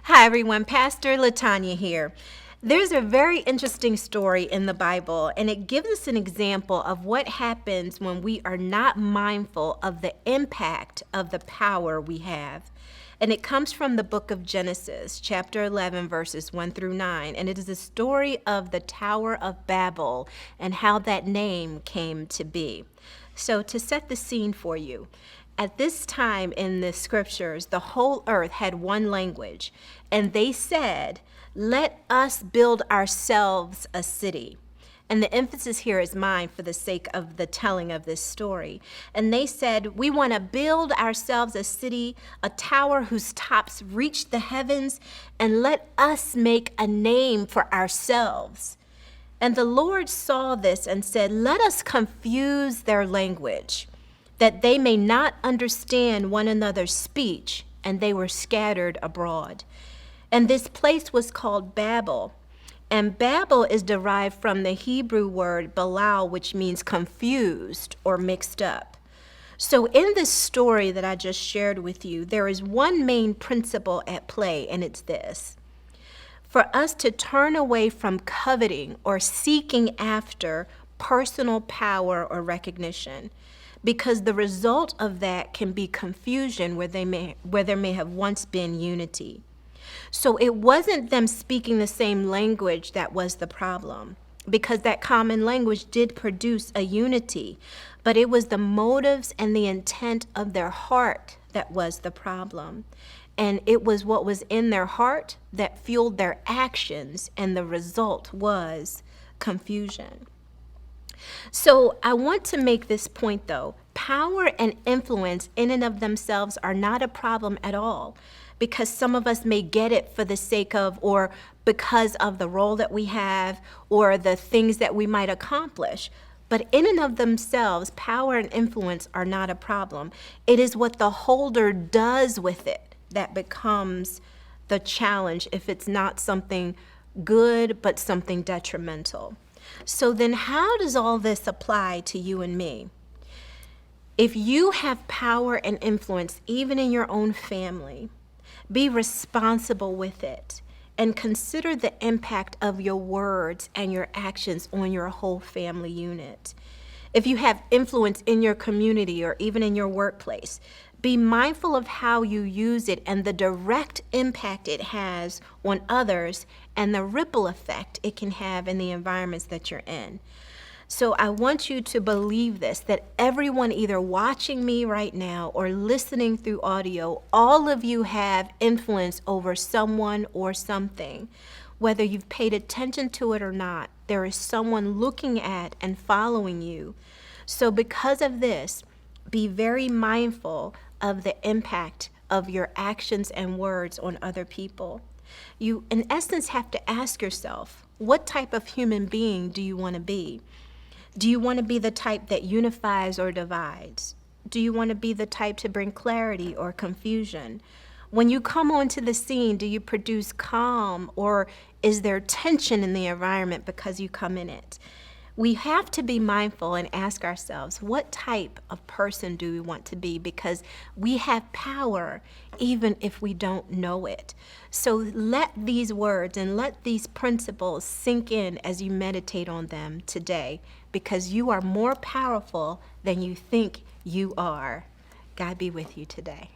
Hi everyone, Pastor LeTonya here. There's a very interesting story in the Bible, and it gives us an example of what happens when we are not mindful of the impact of the power we have. And it comes from the book of Genesis, chapter 11, verses 1 through 9. And it is the story of the Tower of Babel and how that name came to be. So to set the scene for you, at this time in the scriptures, the whole earth had one language, and they said, "Let us build ourselves a city." And the emphasis here is mine for the sake of the telling of this story. And they said, "We want to build ourselves a city, a tower whose tops reach the heavens, and let us make a name for ourselves." And the Lord saw this and said, "Let us confuse their language, that they may not understand one another's speech," and they were scattered abroad. And this place was called Babel. And Babel is derived from the Hebrew word balal, which means confused or mixed up. So in this story that I just shared with you, there is one main principle at play, and it's this. For us to turn away from coveting or seeking after personal power or recognition, because the result of that can be confusion where there may have once been unity. So it wasn't them speaking the same language that was the problem, because that common language did produce a unity, but it was the motives and the intent of their heart that was the problem. And it was what was in their heart that fueled their actions, and the result was confusion. So I want to make this point though. Power and influence in and of themselves are not a problem at all, because some of us may get it for the sake of, or because of the role that we have, or the things that we might accomplish. But in and of themselves, power and influence are not a problem. It is what the holder does with it that becomes the challenge, if it's not something good, but something detrimental. So then how does all this apply to you and me? If you have power and influence, even in your own family, be responsible with it and consider the impact of your words and your actions on your whole family unit. If you have influence in your community or even in your workplace, be mindful of how you use it and the direct impact it has on others and the ripple effect it can have in the environments that you're in. So I want you to believe this, that everyone either watching me right now or listening through audio, all of you have influence over someone or something. Whether you've paid attention to it or not, there is someone looking at and following you. So because of this, be very mindful of the impact of your actions and words on other people. You, in essence, have to ask yourself, what type of human being do you want to be? Do you want to be the type that unifies or divides? Do you want to be the type to bring clarity or confusion? When you come onto the scene, do you produce calm, or is there tension in the environment because you come in it? We have to be mindful and ask ourselves, what type of person do we want to be? Because we have power even if we don't know it. So let these words and let these principles sink in as you meditate on them today, because you are more powerful than you think you are. God be with you today.